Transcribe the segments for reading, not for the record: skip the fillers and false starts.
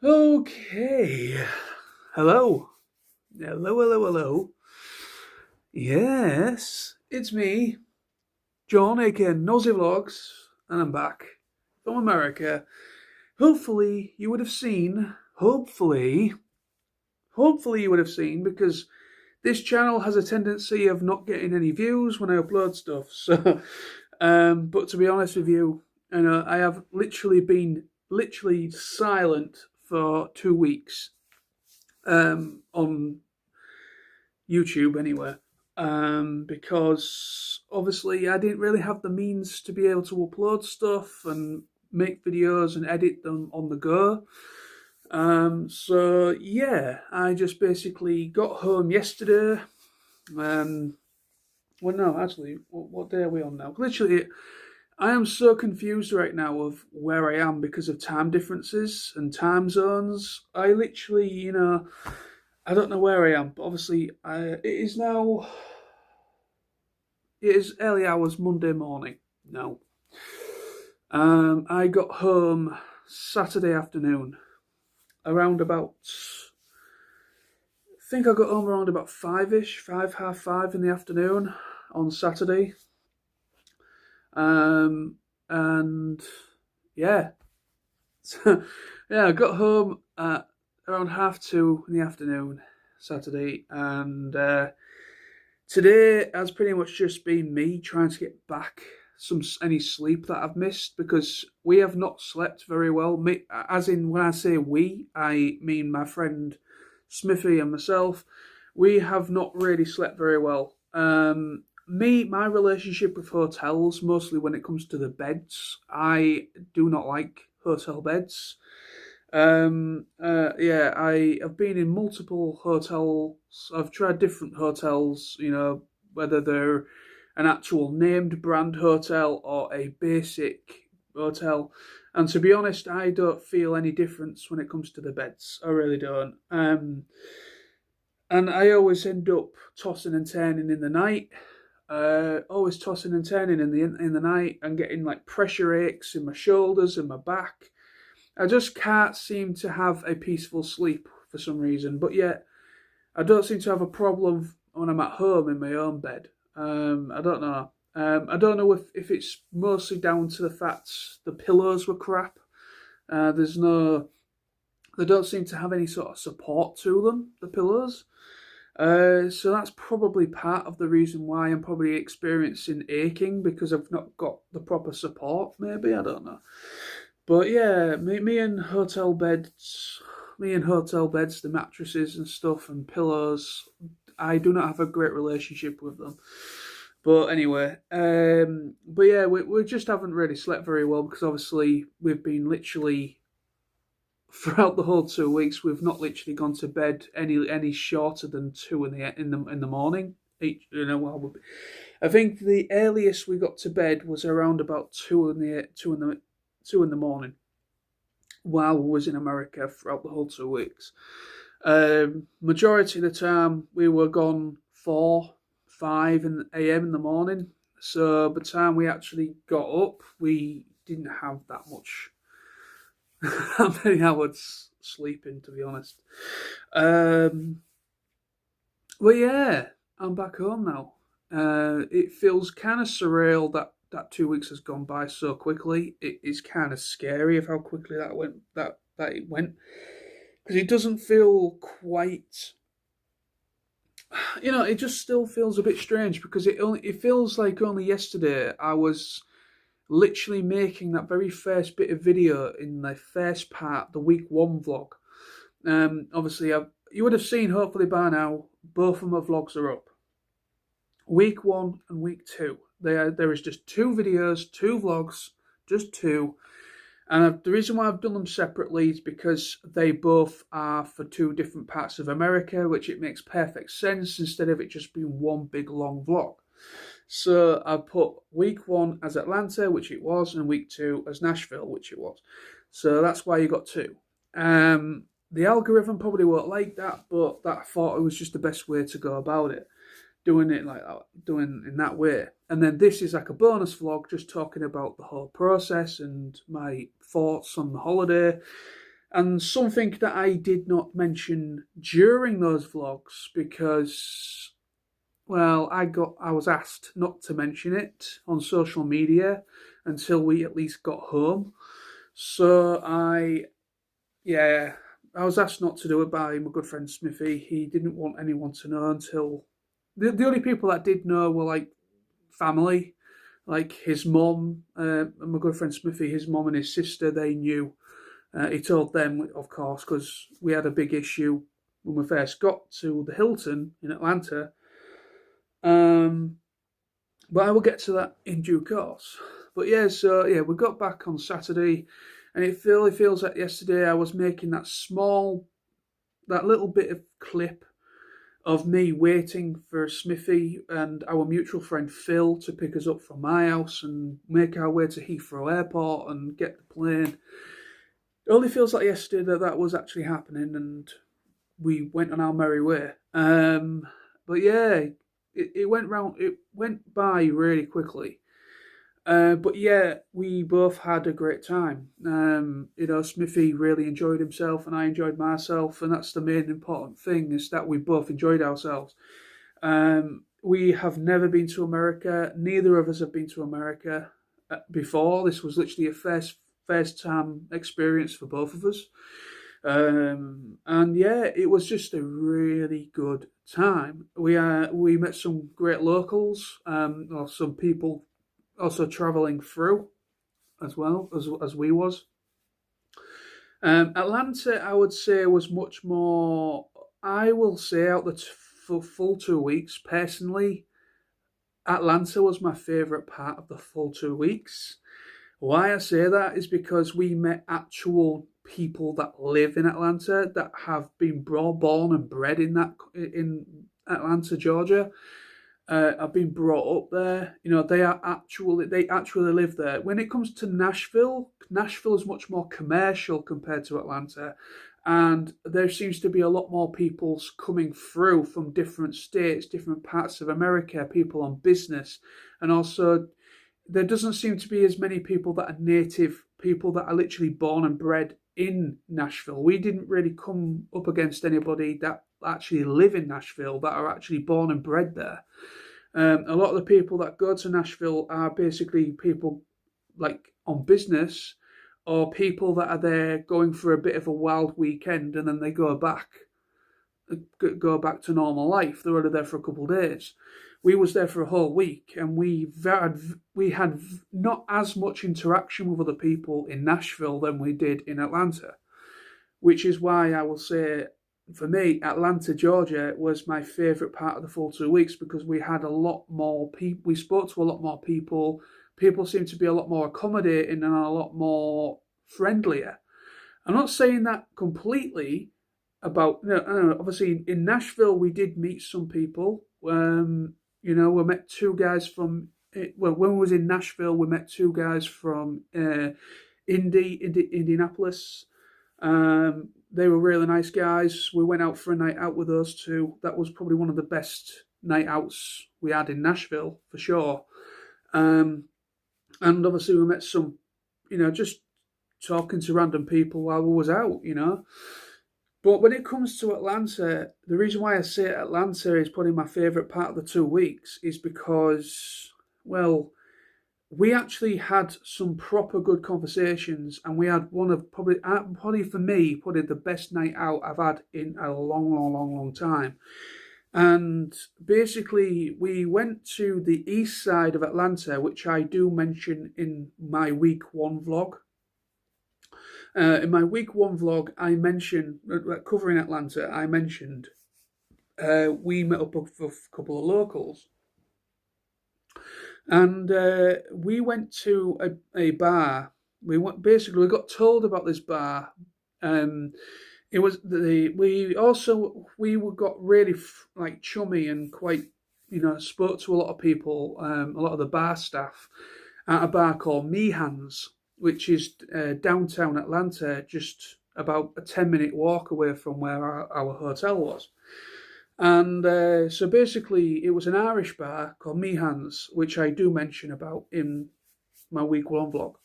Okay. Hello. Hello, hello, hello. Yes, it's me, John, aka Nosy Vlogs, and I'm back from America. Hopefully, you would have seen, hopefully, you would have seen, because this channel has a tendency of not getting any views when I upload stuff. So, but to be honest with you, I have literally been silent for 2 weeks on YouTube anyway, because obviously I didn't really have the means to be able to upload stuff and make videos and edit them on the go. So yeah, I just basically got home yesterday. Um, well, no, actually, what day are we on now? Literally, I am so confused right now of where I am because of time differences and time zones. I literally, I don't know where I am, but obviously, it is early hours Monday morning now. I got home Saturday afternoon around about. I think I got home around about 5ish, 5:30 in the afternoon on Saturday. And yeah, yeah, I got home at around 2:30 in the afternoon Saturday, and today has pretty much just been me trying to get back any sleep that I've missed, because we have not slept very well. Me, as in when I say we, I mean my friend Smithy and myself. We have not really slept very well. My relationship with hotels, mostly when it comes to the beds, I do not like hotel beds. Yeah, I have been in multiple hotels. I've tried different hotels, whether they're an actual named brand hotel or a basic hotel. And to be honest, I don't feel any difference when it comes to the beds. I really don't. And I always end up tossing and turning in the night. Always tossing and turning in the night and getting like pressure aches in my shoulders and my back. I just can't seem to have a peaceful sleep for some reason. But yet, I don't seem to have a problem when I'm at home in my own bed. I don't know. I don't know if it's mostly down to the fact the pillows were crap. There's no, they don't seem to have any sort of support to them, the pillows. So that's probably part of the reason why I'm probably experiencing aching, because I've not got the proper support. Maybe, I don't know. But yeah, me and hotel beds, the mattresses and stuff and pillows, I do not have a great relationship with them. But anyway, but yeah, we just haven't really slept very well, because obviously we've been literally throughout the whole 2 weeks, we've not literally gone to bed any shorter than two in the morning. I think the earliest we got to bed was around about two in the morning while we was in America throughout the whole 2 weeks. Majority of the time we were gone 4, 5 a.m. in the morning. So by the time we actually got up, we didn't have that much that many hours sleeping, to be honest. Well, yeah, I'm back home now. It feels kind of surreal that 2 weeks has gone by so quickly. It is kind of scary of how quickly that went. That it went, because it doesn't feel quite. It just still feels a bit strange, because it feels like only yesterday I was literally making that very first bit of video in the first part, the week one vlog. Obviously, you would have seen, hopefully by now, both of my vlogs are up. Week one and week two. There is just two videos, two vlogs, just two. And the reason why I've done them separately is because they both are for two different parts of America, which it makes perfect sense instead of it just being one big long vlog. So I put week one as Atlanta, which it was, and week two as Nashville, which it was. So that's why you got two. The algorithm probably won't like that, but I thought it was just the best way to go about it, doing it like that, doing in that way. And then this is like a bonus vlog, just talking about the whole process and my thoughts on the holiday. And something that I did not mention during those vlogs because, well, I was asked not to mention it on social media until we at least got home. So yeah, I was asked not to do it by my good friend Smithy. He didn't want anyone to know until the only people that did know were like family, like his mum, and my good friend Smithy, his mum and his sister. They knew. He told them, of course, because we had a big issue when we first got to the Hilton in Atlanta. Um, but I will get to that in due course. But yeah, so yeah, we got back on Saturday, and it really feels like yesterday I was making that little bit of clip of me waiting for Smithy and our mutual friend Phil to pick us up from my house and make our way to Heathrow Airport and get the plane. It only feels like yesterday that was actually happening, and we went on our merry way. But yeah, it went round. It went by really quickly. But yeah, we both had a great time. Smithy really enjoyed himself, and I enjoyed myself, and that's the main important thing: is that we both enjoyed ourselves. We have never been to America. Neither of us have been to America before. This was literally a first time experience for both of us. And yeah, it was just a really good time. We met some great locals, or some people also traveling through as well as we was. Atlanta, I would say, was much more. I will say out the full 2 weeks, personally, Atlanta was my favourite part of the full 2 weeks. Why I say that is because we met actual people that live in Atlanta that have been born and bred in Atlanta, Georgia. Have been brought up there. They actually live there. When it comes to Nashville, Nashville is much more commercial compared to Atlanta, and there seems to be a lot more people coming through from different states, different parts of America, people on business, and also there doesn't seem to be as many people that are native, people that are literally born and bred in Nashville. We didn't really come up against anybody that actually live in Nashville that are actually born and bred there. A lot of the people that go to Nashville are basically people like on business or people that are there going for a bit of a wild weekend and then they go back to normal life. They're only there for a couple of days. We was there for a whole week, and we had not as much interaction with other people in Nashville than we did in Atlanta, which is why I will say, for me, Atlanta, Georgia was my favourite part of the full 2 weeks because we had a lot more people. We spoke to a lot more people. People seemed to be a lot more accommodating and a lot more friendlier. I'm not saying that completely about, no, obviously in Nashville we did meet some people. We met two guys from, well, when we was in Nashville, we met two guys from Indianapolis. They were really nice guys. We went out for a night out with those two. That was probably one of the best night outs we had in Nashville, for sure. And obviously we met some, just talking to random people while we was out, But when it comes to Atlanta, the reason why I say Atlanta is probably my favourite part of the 2 weeks is because, well, we actually had some proper good conversations, and we had one of probably for me, probably the best night out I've had in a long, long, long, long time. And basically, we went to the east side of Atlanta, which I do mention in my week one vlog. In my week one vlog, I mentioned, covering Atlanta, I mentioned we met up with a couple of locals. And we went to a bar. We got told about this bar. We got really like chummy and quite, spoke to a lot of people, a lot of the bar staff at a bar called Meehan's, which is downtown Atlanta, just about a 10-minute walk away from where our hotel was. And so basically, it was an Irish bar called Meehan's, which I do mention about in my week one vlog.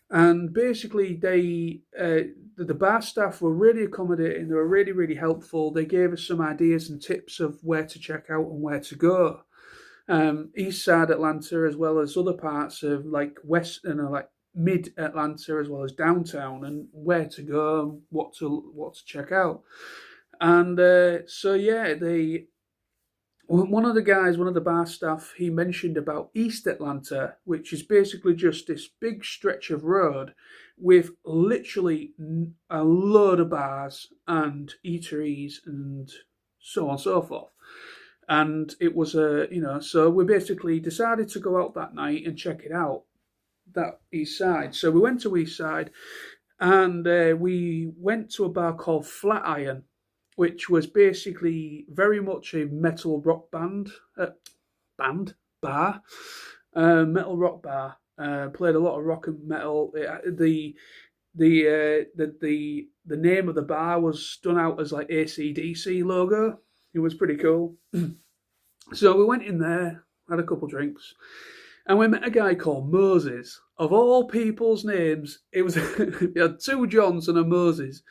And basically, the bar staff were really accommodating. They were really, really helpful. They gave us some ideas and tips of where to check out and where to go. East side Atlanta, as well as other parts of like west and like mid Atlanta, as well as downtown, and where to go, and what to check out. And so yeah, they one of the guys, one of the bar staff, he mentioned about East Atlanta, which is basically just this big stretch of road with literally a load of bars and eateries and so on and so forth. And it was so we basically decided to go out that night and check it out, that East Side. So we went to East Side, and we went to a bar called Flatiron, which was basically very much a metal rock bar, metal rock bar. Played a lot of rock and metal. The name of the bar was done out as like AC/DC logo. It was pretty cool. So we went in there, had a couple drinks, and we met a guy called Moses. Of all people's names, it was he had two Johns and a Moses.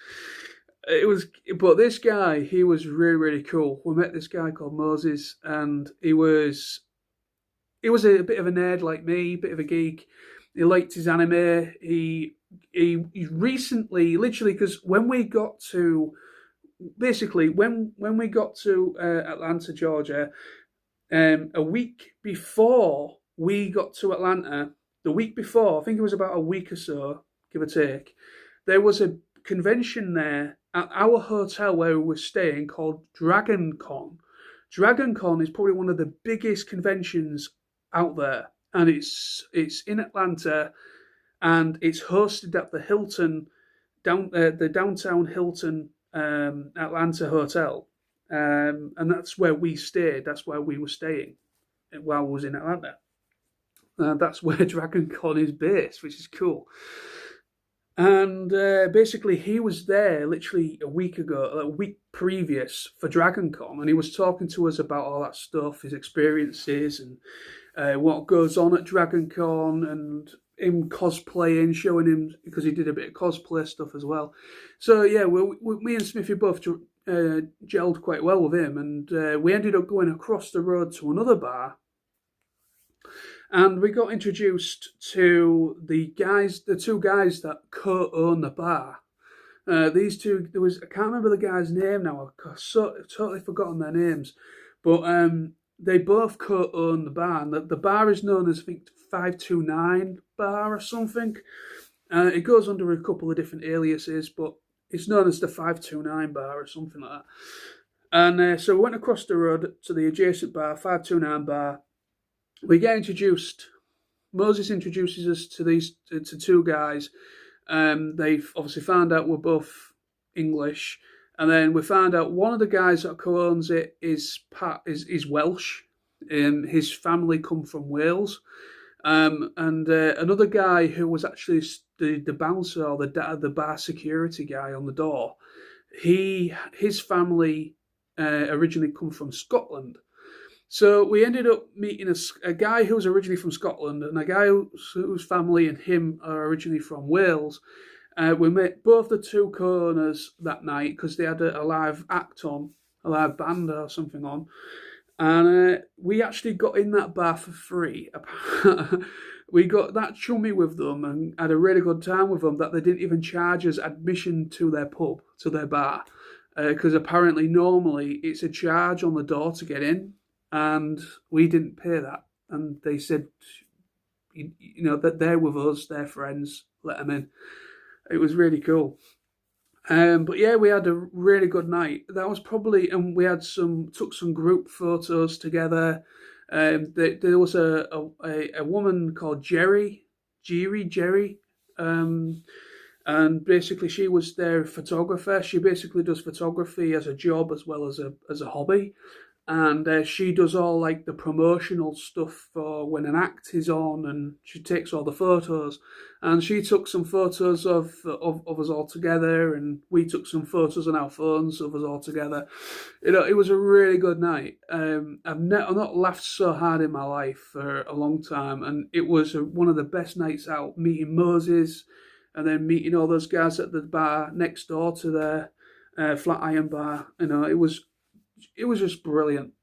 But this guy, he was really, really cool. We met this guy called Moses, and he was a bit of a nerd like me, a bit of a geek. He liked his anime. He recently, literally, because when we got to Atlanta, Georgia, a week before we got to Atlanta, the week before, I think it was about a week or so, give or take, there was a convention there at our hotel where we were staying called Dragon Con. Dragon Con is probably one of the biggest conventions out there, and it's in Atlanta, and it's hosted at the Hilton, the downtown Hilton Atlanta hotel, and that's where we stayed. That's where we were staying while I was in Atlanta. That's where Dragon Con is based, which is cool. And basically, he was there literally a week ago, a week previous for Dragon Con, and he was talking to us about all that stuff, his experiences, and what goes on at Dragon Con, and him cosplaying, showing him, because he did a bit of cosplay stuff as well. So yeah, me and Smithy both gelled quite well with him, and we ended up going across the road to another bar. And we got introduced to the two guys that co-own the bar. These two, I can't remember the guy's name now. I've totally forgotten their names, but they both co-own the bar. And the bar is known as, I think, 529 Bar or something. It goes under a couple of different aliases, but it's known as the 529 Bar or something like that. And so we went across the road to the adjacent bar, 529 Bar. We get introduced. Moses introduces us to two guys. They've obviously found out we're both English, and then we found out one of the guys that co-owns it is Welsh. His family come from Wales, and another guy who was actually the bouncer or the bar security guy on the door. His family originally come from Scotland. So we ended up meeting a guy who was originally from Scotland and a guy whose family and him are originally from Wales. We met both the two co-owners that night because they had a live act on, a live band or something on. And we actually got in that bar for free. We got that chummy with them and had a really good time with them that they didn't even charge us admission to their pub, to their bar. Because apparently normally it's a charge on the door to get in. And we didn't pay that. And they said, that they're with us, they're friends, let them in. It was really cool. But yeah, we had a really good night. That was probably, and we had took some group photos together. There was a woman called Jerry, and basically she was their photographer. She basically does photography as a job as well as a hobby. and she does all like the promotional stuff for when an act is on, and she takes all the photos. And she took some photos of us all together, and we took some photos on our phones of us all together. It was a really good night. I've not laughed so hard in my life for a long time, and it was one of the best nights out. Meeting Moses, and then meeting all those guys at the bar next door to their Flatiron bar. It was just brilliant.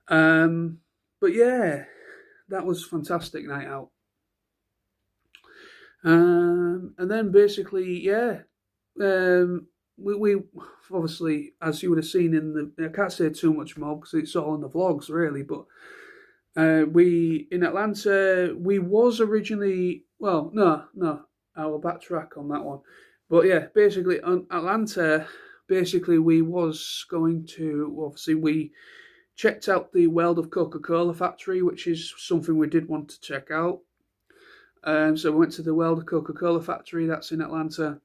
But yeah, that was a fantastic night out. And then basically, yeah, we obviously, as you would have seen I can't say too much more because it's all in the vlogs really, but we in Atlanta, we was originally, well, no, I will backtrack on that one. But yeah, basically on Atlanta, basically we was going to, obviously we checked out the World of Coca-Cola factory, which is something we did want to check out. So we went to the World of Coca-Cola factory, that's in Atlanta.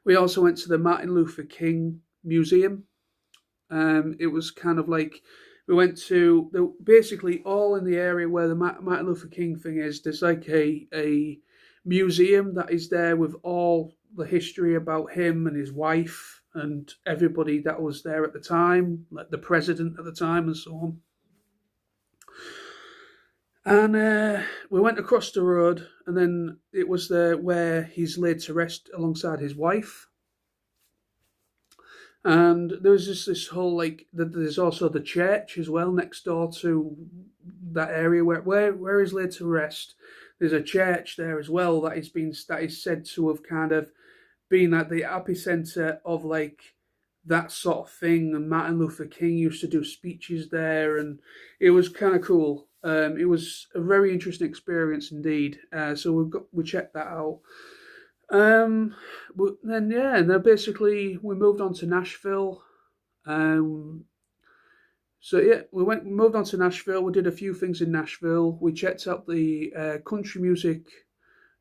We also went to the Martin Luther King Museum. It was kind of like, we went to, basically all in the area where the Martin Luther King thing is, there's like a museum that is there with all the history about him and his wife and everybody that was there at the time, like the president at the time and so on. And we went across the road, and then it was there where he's laid to rest alongside his wife. And there was just this whole, like, there's also the church as well next door to that area where he's laid to rest. There's a church there as well that is said to have kind of been at the epicenter of like that sort of thing. And Martin Luther King used to do speeches there, and it was kind of cool. It was a very interesting experience indeed. So we checked that out. But then basically we moved on to Nashville. So yeah, we moved on to Nashville. We did a few things in Nashville. We checked out the Country Music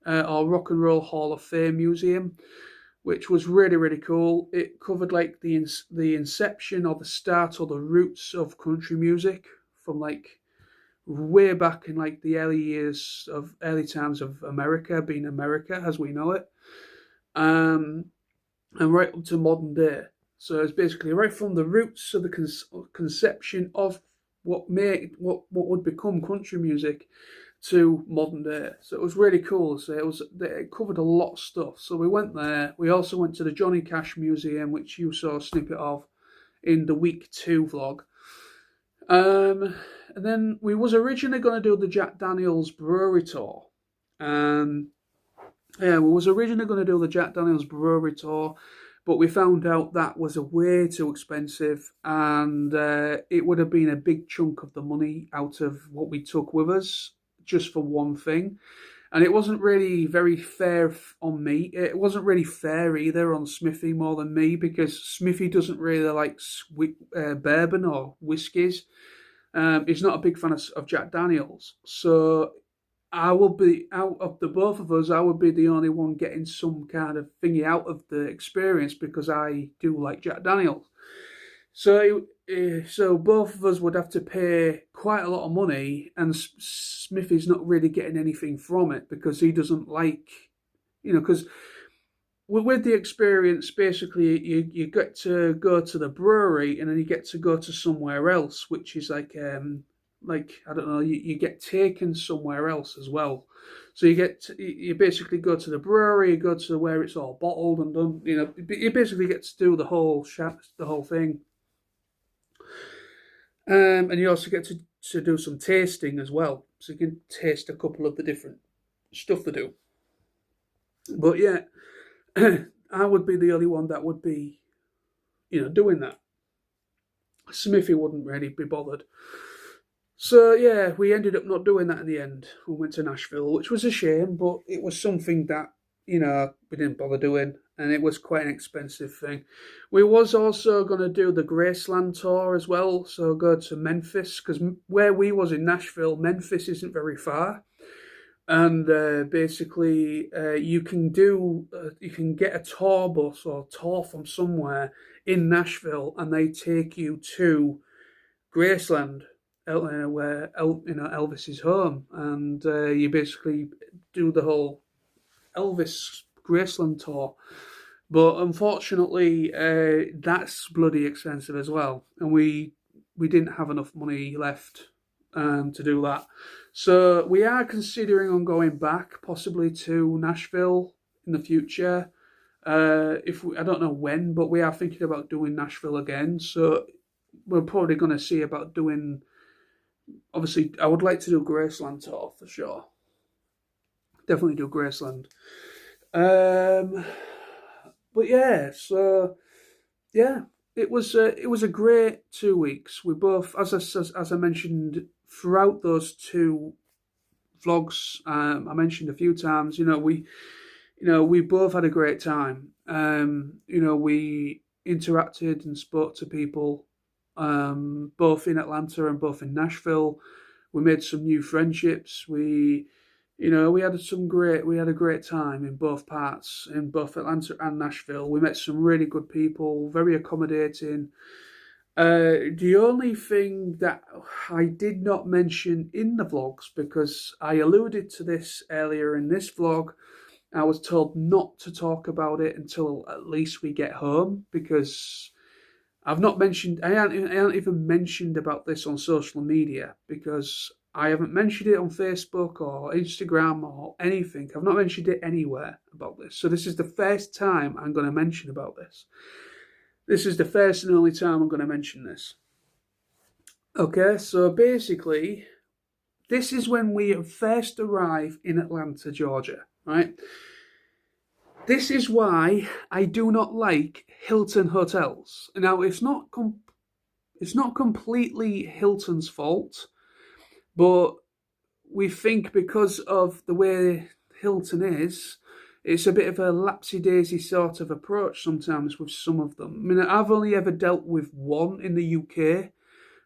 or Rock and Roll Hall of Fame Museum, which was really, really cool. It covered like the inception or the start or the roots of country music from like way back in like the early times of America, being America as we know it, and right up to modern day. So it's basically right from the roots of the conception of what would become country music to modern day. So it was really cool. So it covered a lot of stuff. So we went there. We also went to the Johnny Cash Museum, which you saw a snippet of in the week 2 vlog. And then we was originally going to do the Jack Daniels Brewery tour. Yeah, we was originally going to do the Jack Daniels Brewery tour, but we found out that was way too expensive, and it would have been a big chunk of the money out of what we took with us just for one thing. And it wasn't really very fair on me. It wasn't really fair either on Smithy more than me, because Smithy doesn't really like bourbon or whiskies. He's not a big fan of Jack Daniels. So I will be, out of the both of us, I would be the only one getting some kind of thingy out of the experience, because I do like Jack Daniels. So both of us would have to pay quite a lot of money, and Smithy's not really getting anything from it because he doesn't like, because with the experience, basically you get to go to the brewery and then you get to go to somewhere else, which is like I don't know, you get taken somewhere else as well. So you basically go to the brewery, you go to where it's all bottled and done. You basically get to do the whole thing. And you also get to do some tasting as well, so you can taste a couple of the different stuff they do. But yeah, I would be the only one that would be, doing that. Smithy wouldn't really be bothered. So yeah, we ended up not doing that in the end. We went to Nashville, which was a shame, but it was something that, we didn't bother doing, and it was quite an expensive thing. We was also going to do the Graceland tour as well, so go to Memphis, because where we was in Nashville, Memphis isn't very far. and basically you can get a tour bus or tour from somewhere in Nashville, and they take you to Graceland, where Elvis is home, and you basically do the whole Elvis Graceland tour. But unfortunately, that's bloody expensive as well, and we didn't have enough money left to do that. So we are considering on going back, possibly to Nashville in the future. I don't know when, but we are thinking about doing Nashville again. So we're probably going to see about doing. Obviously, I would like to do Graceland tour for sure. Definitely do Graceland. But yeah, so yeah, it was a great 2 weeks. We both, as I mentioned throughout those two vlogs, I mentioned a few times. We both had a great time. We interacted and spoke to people, both in Atlanta and both in Nashville. We made some new friendships. We had a great time in both parts, in both Atlanta and Nashville. We met some really good people, very accommodating. The only thing that I did not mention in the vlogs, because I alluded to this earlier in this vlog, I was told not to talk about it until at least we get home, because I haven't even mentioned about this on social media, because I haven't mentioned it on Facebook or Instagram or anything. I've not mentioned it anywhere about this. So this is the first time I'm going to mention about this. This is the first and only time I'm going to mention this. Okay, so basically, this is when we first arrive in Atlanta, Georgia, right? This is why I do not like Hilton hotels. Now, it's not completely Hilton's fault, but we think because of the way Hilton is, it's a bit of a lapsy-daisy sort of approach sometimes with some of them. I mean, I've only ever dealt with one in the UK,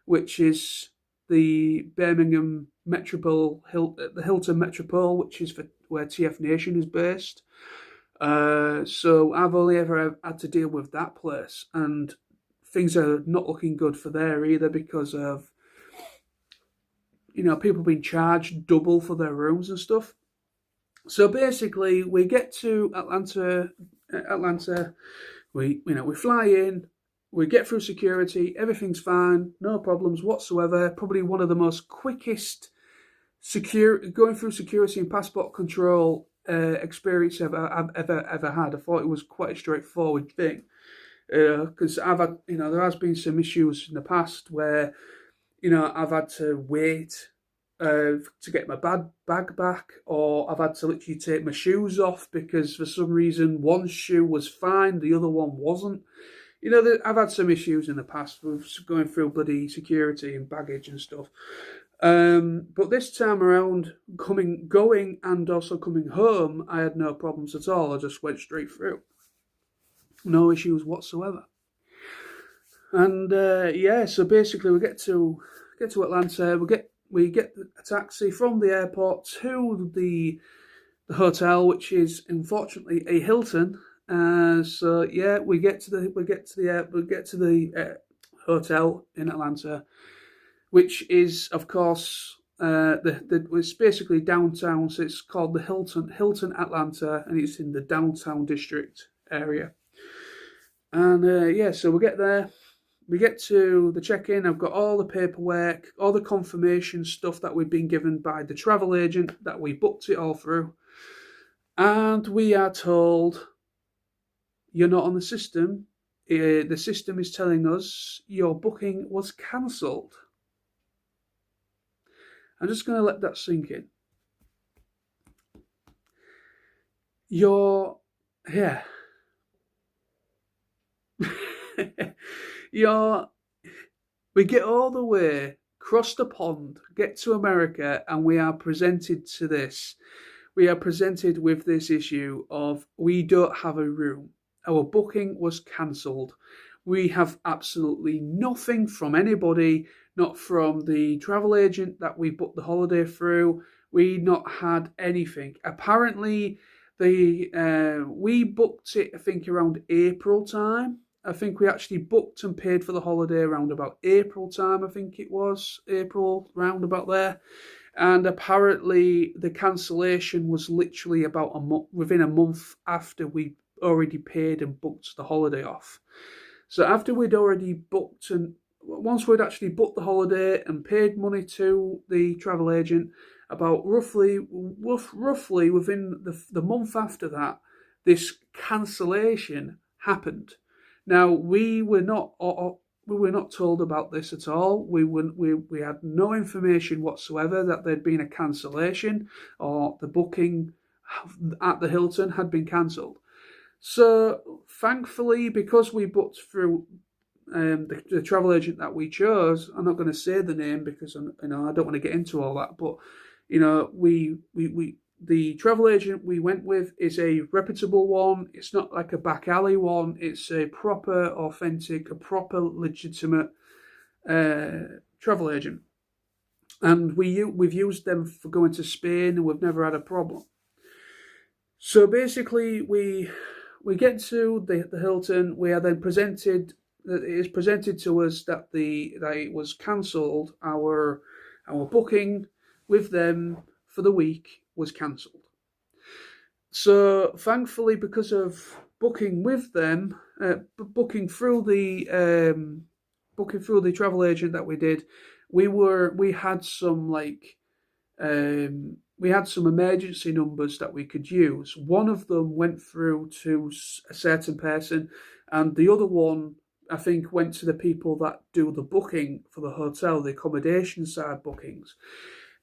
which is the Birmingham Metropole, the Hilton Metropole, which is where TF Nation is based. So I've only ever had to deal with that place, and things are not looking good for there either, because of people being charged double for their rooms and stuff. So basically, we get to Atlanta. We fly in, we get through security, everything's fine, no problems whatsoever. Probably one of the most quickest going through security and passport control experience I've ever had. I thought it was quite a straightforward thing, because I've had, there has been some issues in the past where I've had to wait to get my bag back, or I've had to literally take my shoes off because for some reason one shoe was fine, the other one wasn't. I've had some issues in the past with going through bloody security and baggage and stuff. But this time around, going and also coming home, I had no problems at all. I just went straight through. No issues whatsoever. And so basically we get to Atlanta, we get a taxi from the airport to the hotel, which is unfortunately a Hilton. So yeah, we get to the hotel in Atlanta, which is of course it's basically downtown. So it's called the Hilton Atlanta, and it's in the downtown district area. And so we get there. We get to the check-in. I've got all the paperwork, all the confirmation stuff that we've been given by the travel agent that we booked it all through. And we are told, you're not on the system. The system is telling us your booking was cancelled. I'm just going to let that sink in. We get all the way, cross the pond, get to America, and we are presented to this. We are presented with this issue of, we don't have a room. Our booking was cancelled. We have absolutely nothing from anybody, not from the travel agent that we booked the holiday through. we not had anything. Apparently, we booked it, I think, around April time. I think we actually booked and paid for the holiday around about April time. I think it was April, round about there. And apparently, the cancellation was literally about a month, within a month after we already paid and booked the holiday off. So after we'd already booked, and once we'd actually booked the holiday and paid money to the travel agent, about roughly within the month after that, this cancellation happened. Now we were not told about this at all. We had no information whatsoever that there'd been a cancellation or the booking at the Hilton had been cancelled. So thankfully, because we booked through the travel agent that we chose, I'm not going to say the name because I don't want to get into all that, but the travel agent we went with is a reputable one. It's not like a back alley one. It's a proper, authentic, a proper, legitimate travel agent, and we've used them for going to Spain, and we've never had a problem. So basically, we get to the Hilton. We are then presented. It is presented to us that it was cancelled. Our booking with them for the week was cancelled. So thankfully, because of booking with them, booking through the travel agent that we did, we had some emergency numbers that we could use. One of them went through to a certain person, and the other one, I think, went to the people that do the booking for the hotel, the accommodation side bookings.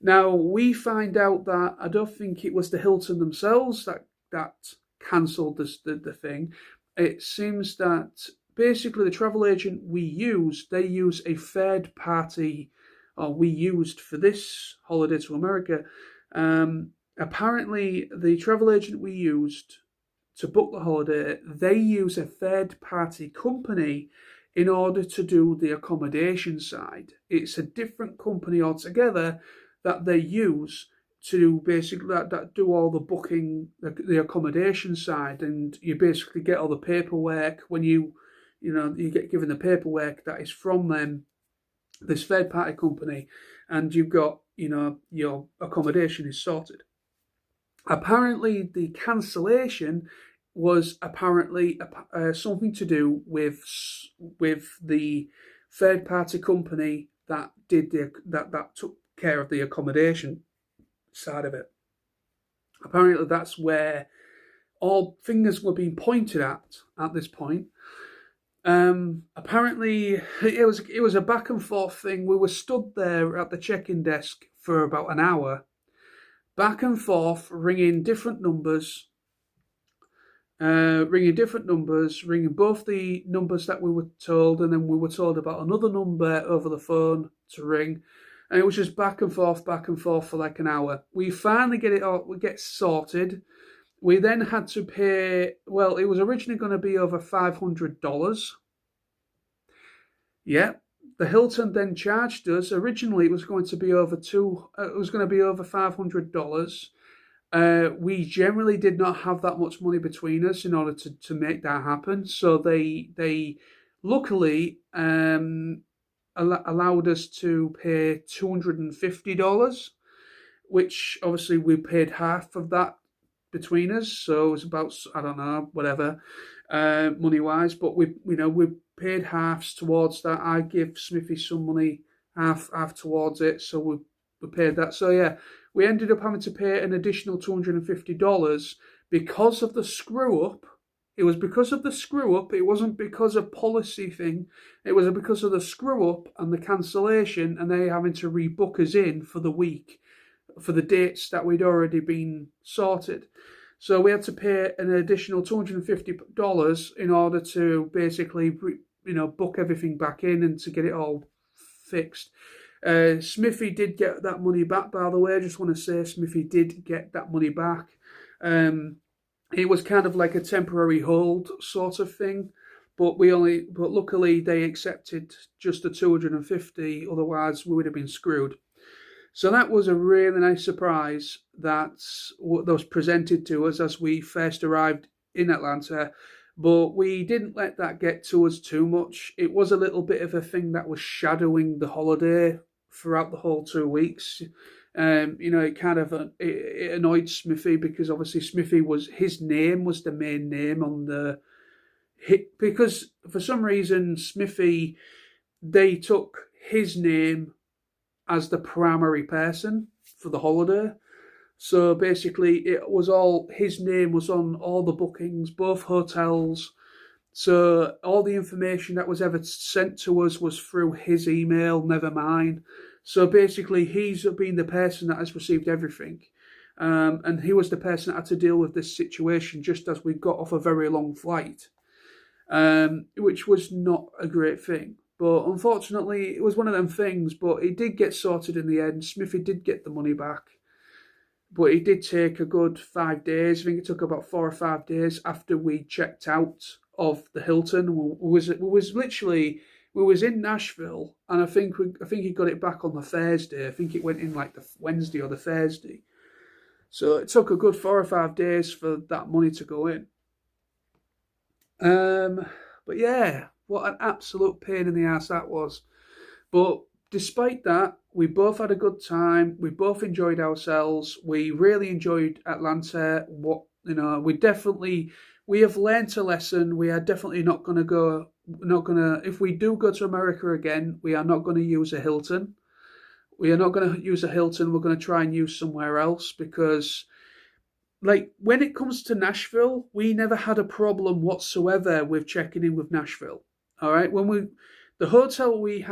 Now, we find out that I don't think it was the Hilton themselves that cancelled the thing. It seems that basically the travel agent they use a third party, or we used for this holiday to America. Apparently, the travel agent we used to book the holiday, they use a third party company in order to do the accommodation side. It's a different company altogether that they use to basically that do all the booking, the accommodation side, and you basically get all the paperwork when you get given the paperwork that is from them, this third party company, and you've got your accommodation is sorted. Apparently, the cancellation was apparently something to do with the third party company that did that took care of the accommodation side of it. Apparently, that's where all fingers were being pointed at this point. Apparently, it was a back and forth thing. We were stood there at the check-in desk for about an hour, back and forth, ringing different numbers, ringing both the numbers that we were told, and then we were told about another number over the phone to ring. And it was just back and forth for like an hour. We finally get sorted. We then had to pay, well, it was originally going to be over $500. Yeah. The Hilton then charged us. Originally, it was going to be over $500. We generally did not have that much money between us in order to make that happen. So they luckily allowed us to pay $250, which obviously we paid half of that between us. So it was about, I don't know, whatever, money wise. But we paid halves towards that. I give Smithy some money, half towards it. So we paid that. So yeah, we ended up having to pay an additional $250 because of the screw up. It was because of the screw up. It wasn't because of policy thing. It was because of the screw up and the cancellation, and they having to rebook us in for the week, for the dates that we'd already been sorted. So we had to pay an additional $250 in order to basically, book everything back in and to get it all fixed. Smithy did get that money back, by the way. I just want to say Smithy did get that money back. It was kind of like a temporary hold sort of thing, but luckily they accepted just the $250. Otherwise, we would have been screwed. So that was a really nice surprise that was presented to us as we first arrived in Atlanta. But we didn't let that get to us too much. It was a little bit of a thing that was shadowing the holiday throughout the whole 2 weeks. It kind of it annoyed Smithy because obviously Smithy was his name was the main name on the hit because for some reason Smithy they took his name as the primary person for the holiday. So basically, it was all his name was on all the bookings, both hotels. So all the information that was ever sent to us was through his email, never mine. So basically, he's been the person that has received everything. And he was the person that had to deal with this situation just as we got off a very long flight, which was not a great thing. But unfortunately, it was one of them things, but it did get sorted in the end. Smithy did get the money back. But it did take a good 5 days. I think it took about 4 or 5 days after we checked out of the Hilton. We was in Nashville, and I think he got it back on the Thursday. I think it went in like the Wednesday or the Thursday. So it took a good 4 or 5 days for that money to go in. But yeah, what an absolute pain in the ass that was. But despite that, we both had a good time. We both enjoyed ourselves. We really enjoyed Atlanta. We have learnt a lesson. We are definitely not going to if we do go to America again, we are not going to use a Hilton. We are not going to use a Hilton. We're going to try and use somewhere else because, like, when it comes to Nashville, we never had a problem whatsoever with checking in with Nashville. All right, the hotel when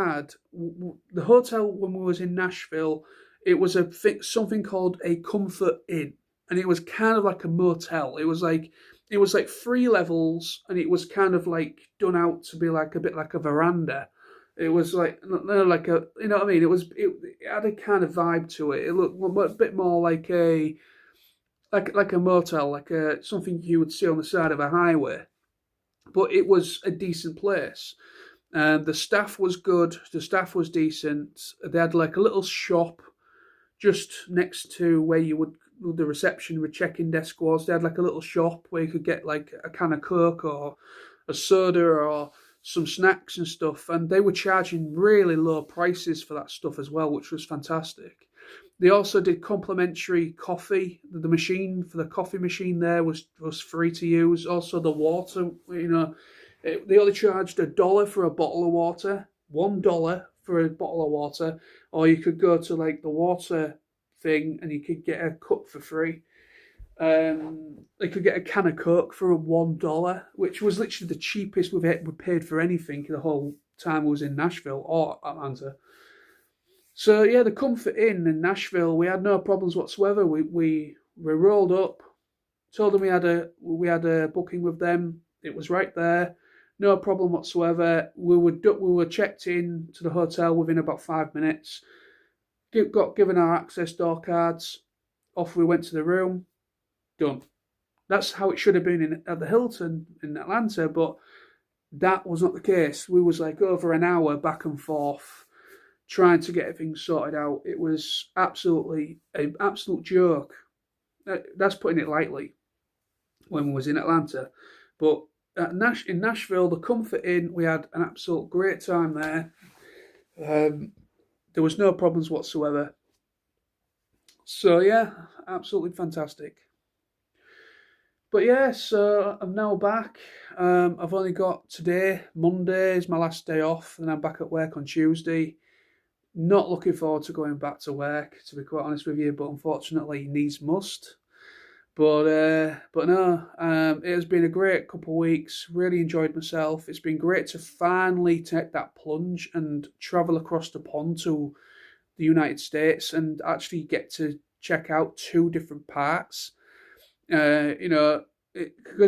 we was in Nashville, it was something called a Comfort Inn, and it was kind of like a motel. It was like 3 levels, and it was kind of like done out to be like a bit like a veranda. It was like like a, you know what I mean. It had a kind of vibe to it. It looked a bit more like a motel, like something you would see on the side of a highway. But it was a decent place. The staff was good. The staff was decent. They had like a little shop just next to where the reception, where check-in desk was. They had like a little shop where you could get like a can of Coke or a soda or some snacks and stuff. And they were charging really low prices for that stuff as well, which was fantastic. They also did complimentary coffee. The machine for the coffee machine there was free to use. Also the water, they only charged $1 for a bottle of water, $1 for a bottle of water, or you could go to like the water thing and you could get a cup for free. They could get a can of Coke for $1, which was literally the cheapest we paid for anything the whole time we was in Nashville or Atlanta. So yeah, the Comfort Inn in Nashville, we had no problems whatsoever. We rolled up, told them we had a booking with them. It was right there, no problem whatsoever. We were checked in to the hotel within about 5 minutes. Got given our access door cards. Off we went to the room. Done. That's how it should have been at the Hilton in Atlanta, but that was not the case. We was like over an hour back and forth trying to get everything sorted out. It was absolutely an absolute joke. That's putting it lightly when we was in Atlanta. But in Nashville, the Comfort Inn, we had an absolute great time there. There was no problems whatsoever. So yeah, absolutely fantastic. But yeah, so I'm now back. I've only got today, Monday is my last day off, and I'm back at work on Tuesday. Not looking forward to going back to work, to be quite honest with you, but unfortunately needs must. But no, it has been a great couple of weeks. Really enjoyed myself. It's been great to finally take that plunge and travel across the pond to the United States and actually get to check out 2 different parts. Because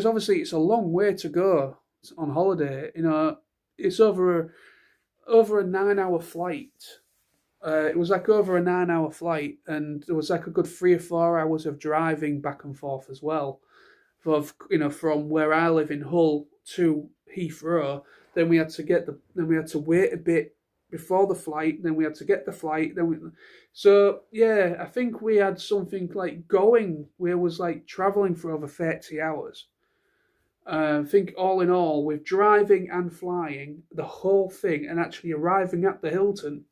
obviously it's a long way to go on holiday. It's over a 9-hour flight. It was like over a 9-hour flight, and there was like a good 3 or 4 hours of driving back and forth as well. From where I live in Hull to Heathrow. Then we had to wait a bit before the flight, then we had to get the flight, so yeah, I think we had something like going, we was like traveling for over 30 hours. I think all in all, with driving and flying, the whole thing, and actually arriving at the Hilton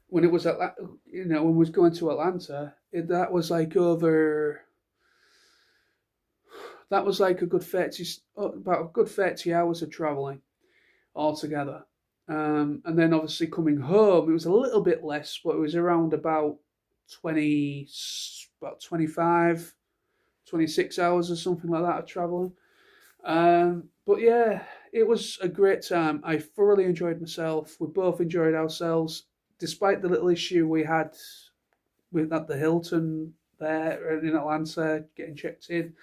when it was at, when we was going to Atlanta, that was like over. That was like about a good 30 hours of traveling altogether. And then obviously coming home, it was a little bit less, but it was around about 20, about 25, 26 hours or something like that of traveling. But yeah, it was a great time. I thoroughly enjoyed myself. We both enjoyed ourselves, despite the little issue we had with at the Hilton there in Atlanta getting checked in.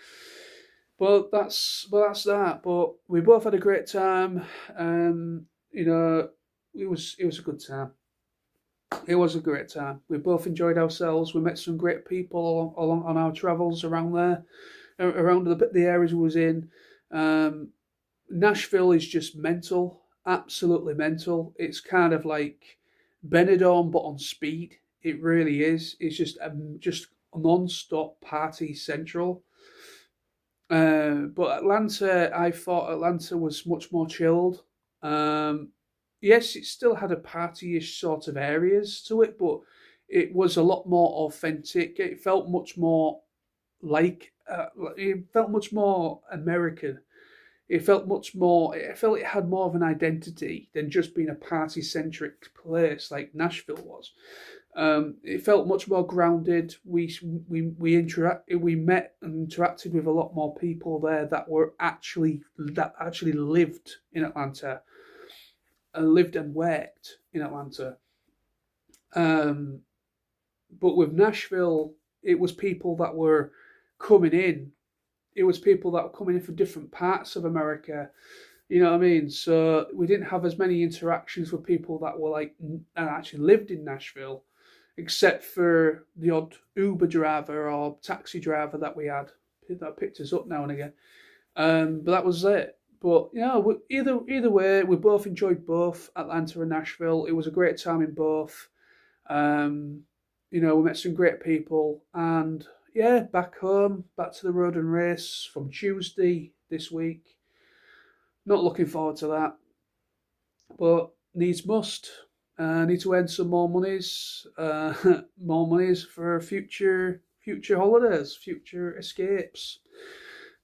But that's that. But we both had a great time. It was a good time. It was a great time. We both enjoyed ourselves. We met some great people along on our travels around there, around the areas we was in. Nashville is just mental, absolutely mental. It's kind of like Benidorm but on speed. It really is. It's just non-stop party central. But Atlanta, I thought Atlanta was much more chilled. Yes, it still had a party-ish sort of areas to it, but it was a lot more authentic. It felt much more it felt much more American. It felt much more. It felt it had more of an identity than just being a party-centric place like Nashville was. It felt much more grounded. We met and interacted with a lot more people there that actually lived in Atlanta, and lived and worked in Atlanta. But with Nashville, it was people that were coming in. It was people that were coming in from different parts of America. You know what I mean? So we didn't have as many interactions with people that were like and actually lived in Nashville, except for the odd Uber driver or taxi driver that we had that picked us up now and again. But that was it. But either way, we both enjoyed both Atlanta and Nashville. It was a great time in both. We met some great people, and yeah, back home, back to the road and race from Tuesday this week. Not looking forward to that, but needs must. Need to earn some more monies, for future holidays, future escapes.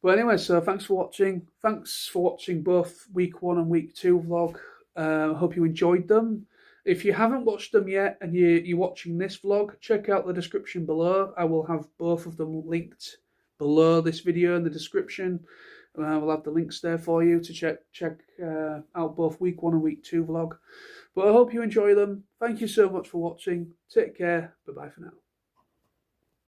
But anyway, so thanks for watching. Thanks for watching both week 1 and week 2 vlog. I hope you enjoyed them. If you haven't watched them yet and you're watching this vlog, check out the description below. I will have both of them linked below this video in the description. I will have the links there for you to check out both week 1 and week 2 vlog. But I hope you enjoy them. Thank you so much for watching. Take care. Bye-bye for now.